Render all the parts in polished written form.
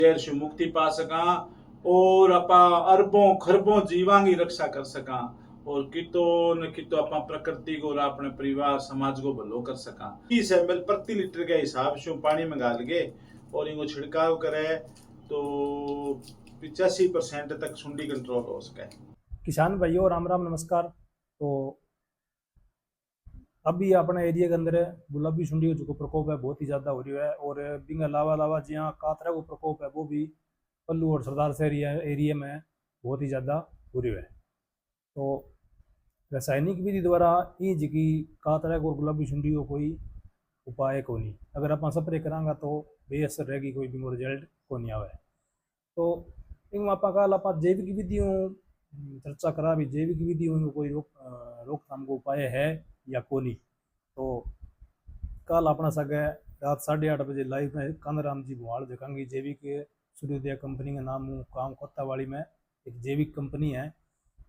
जहर से मुक्ति पा सका और अपा अरबों खरबों जीवां की रक्षा कर सका और कितो न कितो अपा प्रकृति को और अपने परिवार समाज को भलो कर सका। 30 ml प्रति लीटर के हिसाब से पानी में गाल के और इनको छिड़काव करे तो 85% तक सुंडी कंट्रोल हो सके। किसान भाइयों राम राम नमस्कार। तो अभी अपने एरिया के अंदर गुलाबी सुंडी का जो प्रकोप है बहुत ही ज़्यादा हो रहा है और बिंग अलावा जहाँ कातरा को प्रकोप है वो भी पल्लू और सरदार से एरिया में बहुत ही ज़्यादा हो रहा है। तो रासायनिक विधि द्वारा ये जी कातरा और गुलाबी सुंडी को कोई उपाय को नहीं, अगर आप स्प्रे करांगा तो बेअसर रहेगी, कोई भी रिजल्ट को नहीं आवे। तो इन आप कल आप जैविक विधियों चर्चा करा भी जैविक विधियों में कोई रोकथाम को उपाय है या कोनी। तो कल अपना सके रात 8:30 बजे लाइव में कांदाराम जी भुआल देखेंगे। जैविक सूर्योदय कंपनी का नाम काम कोत्तावाड़ी में एक जैविक कंपनी है।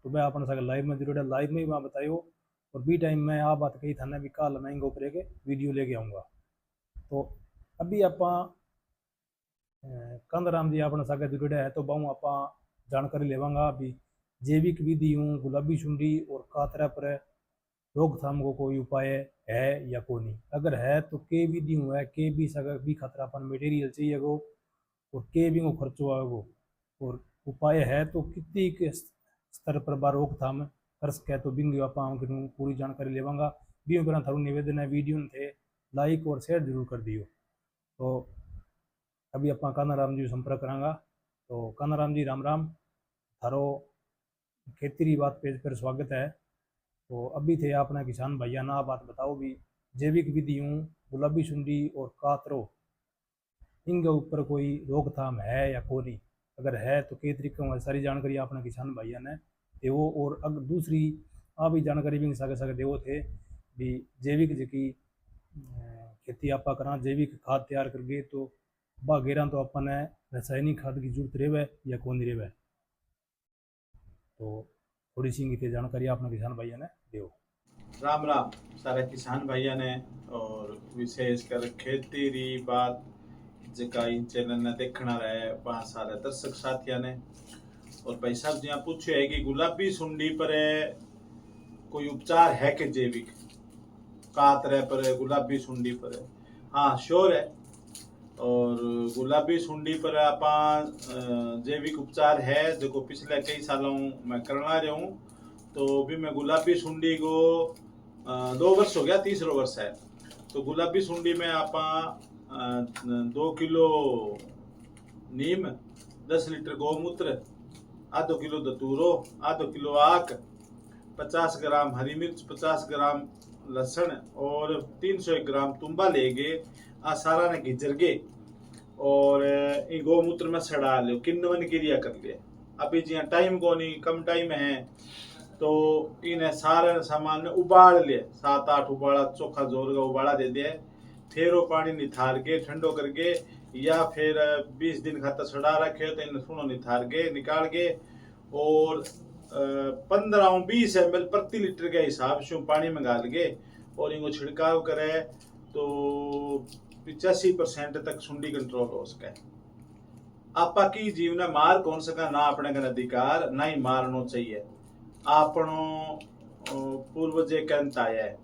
तो मैं अपना सके लाइव में जरूर लाइव में ही वहाँ बताइयो और बी टाइम में आ बात कही थाने भी कल मैं इनके ऊपर के वीडियो लेके आऊँगा। तो अभी आप कांदाराम जी अपना सके जुड़े है तो बहु आप जानकारी लेवांगा भी जैविक विधियों गुलाबी सुंडी और कातरा पर रोकथाम को कोई उपाय है या को नहीं। अगर है तो के विधियों है के भी सके भी खतरा अपन मटेरियल चाहिए गो और के भी को खर्चो आएगो और उपाय है तो कितनी के स्तर पर बार रोकथाम कर सके। तो बिंग आप पूरी जानकारी लेवांगा। भी करा थारू निवेदन है वीडियो थे लाइक और शेयर जरूर कर दियो। तो अभी आप कान्हाराम जी संपर्क करांगा। तो कान्हाराम जी राम राम, थारो खेती की बात पेज पर स्वागत है। तो अभी थे अपना किसान भैया ना बात बताओ भी जैविक विधियों गुलाबी सुंडी और कातरो इनके ऊपर कोई रोकथाम है या कोई, अगर है तो कई तरीकों में सारी जानकारी अपना किसान भैया ने देवो। और अगर दूसरी आ भी जानकारी भी सके सके देवो थे भी जैविक जी खेती आप करा जैविक खाद तैयार करके तो बागेरा तो अपन रासायनिक खाद की जरूरत रहे या कौन रहे। तो थोड़ी सी जानकारी अपने किसान भैया ने दो। राम राम सारे किसान भैया ने और विशेषकर खेती री बात जका इन चैनल ने देखना रहे वहाँ सारे दर्शक साथिया ने। और भाई साहब जी पूछे है कि गुलाबी सुंडी पर कोई उपचार है कि जैविक कातरे पर गुलाबी सुंडी पर? हाँ श्योर है। और गुलाबी सुंडी पर आप जैविक उपचार है जो पिछले कई सालों मैं करना रहा हूँ। तो भी मैं गुलाबी सुंडी को 2 वर्ष हो गया, तीसरा वर्ष है। तो गुलाबी सुंडी में आप 2 किलो नीम, 10 लीटर गौमूत्र, आधो किलो धतूरो, आधो किलो आक, 50 ग्राम हरी मिर्च, 50 ग्राम लहसुन और 300 ग्राम तुम्बा लेगे आ सारा ने घिजर के और इन गौमूत्र में सड़ा लो, किन्नवन क्रिया कर लिया। अभी जी टाइम को नहीं, कम टाइम है तो इन्हें सारे सामान ने उबाल लिए, 7-8 उबाला चोखा जोर का उबाला दे दिया। फिर वो पानी निथार के ठंडो करके या फिर 20 दिन खाता सड़ा रखे तो इन्हें सुनो निथार के निकाल के और 15-20 ml प्रति लीटर के हिसाब से पानी में गाल के और इनको छिड़काव करे तो 85% तक सुंडी कंट्रोल हो सके। आपा की जीवन मार कौन सका ना अपने का अधिकार ना ही मारना चाहिए। आपनो पूर्वजे कहता आया है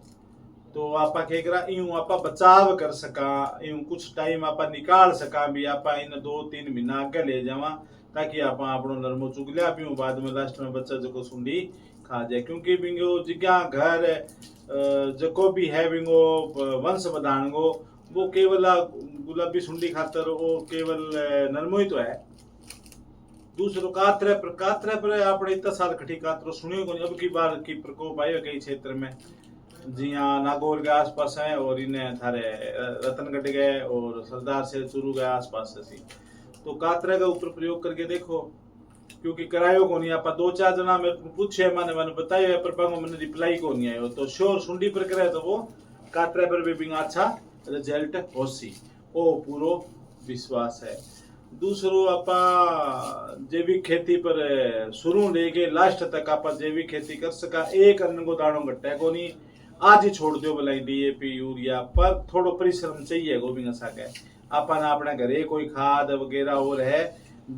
तो आपा कह करा यूं आपा बचाव कर सका, यूं कुछ टाइम आपा निकाल सका भी आपा इन 2-3 महीना आगे ले जावा ताकि आप अपनो नरमो चुग लिया पीऊं बाद में लास्ट में बच्चा जो सुंडी खा जाए। क्योंकि बिंगो जिग्या घर जो भी है बिंगो वंश बधान गो वो केवल गुलाबी सुंडी खातर वो केवल नरमो ही तो है। दूसरो कातरे पर आपने इतना साल खटी कातरो सुनियो को अब की बार की प्रकोप आयो कई क्षेत्र में जी हाँ नागौर के आसपास है और इन्हें थारे रतनगढ़ गए और सरदार से चुरू के आसपास से। तो कातरे का ऊपर प्रयोग करके देखो, क्योंकि करायो को नहीं। आप 2-4 जना मेरे को पूछे मैंने बताया पर बांगो मैंने रिप्लाई को नहीं आयो। तो श्योर सुंडी पर करे तो वो कातरे पर भी बिंगा अच्छा रिजल्ट होसी ओ पूरो विश्वास है। दूसरो आप जैविक खेती पर शुरू लेके लास्ट तक आप जैविक खेती कर सका। एक अन्न को दाणो घटे को नहीं, आज ही छोड़ दो भलाई DAP यूरिया पर थोड़ो परिश्रम चाहिए गोबिंग सके। अपन अपने घरे कोई खाद वगैरह और है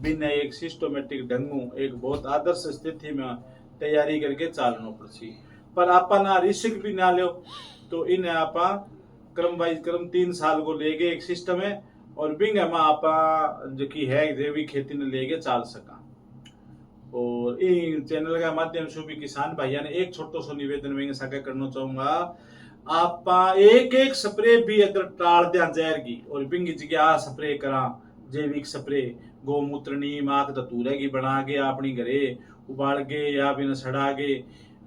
बिना एक सिस्टमेटिक ढंगू एक बहुत आदर्श स्थिति में तैयारी करके चालनो पड़सी। पर अपन आ रिस्क भी ना लो तो इन्हें आपा क्रम वाइज क्रम 3 साल को लेके एक सिस्टम है और बिंग में आपा जो की है जैविक खेती ने लेके चाल सका। और इन चैनल के माध्यम से भी किसान भाइयों ने एक छोटो सो निवेदन मैं साझा करना चाहूंगा। आप एक एक स्प्रे भी अगर टाल दिया जहर की और बिंगी जगह स्प्रे करा जैविक स्प्रे गोमूत्र नीम आख धतूरे की बना के अपनी घरे उबाल के या बिना सड़ा के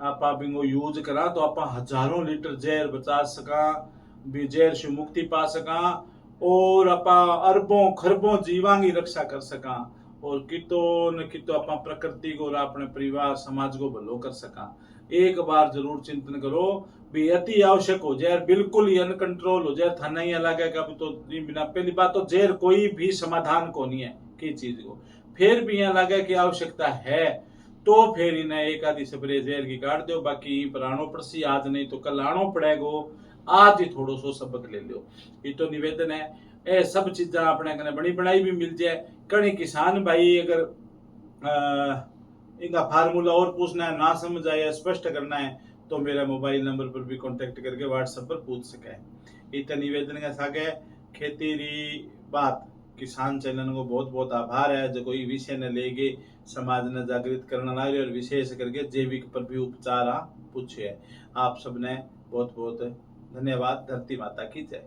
आप बिंगो यूज करा तो आप हजारों लीटर जहर बचा सका भी जहर से मुक्ति पा सका और आप अरबों खरबों जीवां की रक्षा कर सका और कितो न कितो अपना प्रकृति को और अपने परिवार समाज को भलो कर सका। एक बार जरूर चिंतन करो भी अति आवश्यक हो जाए बिल्कुल ही अनकंट्रोल हो जाए थाना ही लगे कभी तो बिना पहली बात तो जहर कोई भी समाधान को नहीं है की चीज को फिर भी यहाँ लगे कि आवश्यकता है तो फिर इन्हें एक आधी स्प्रे जहर की काट दो बाकी पर आनो पड़सी आज नहीं तो कल आनो पड़ेगो आज ही थोड़ो सो सबक ले लो। ये तो निवेदन है ए सब चीजा अपने कने बनी बनाई भी मिल जाए कई किसान भाई अगर इनका फार्मूला और पूछना है ना समझ आए स्पष्ट करना है तो मेरा मोबाइल नंबर पर भी कांटेक्ट करके व्हाट्सएप पर पूछ सके। इतना निवेदन का सागे खेती री बात किसान चैनल को बहुत बहुत आभार है जो कोई विषय ने लेके समाज ने जागृत करना लगे और विशेष करके जैविक पर भी उपचार पूछे। आप सबने बहुत बहुत धन्यवाद। धरती माता की जय।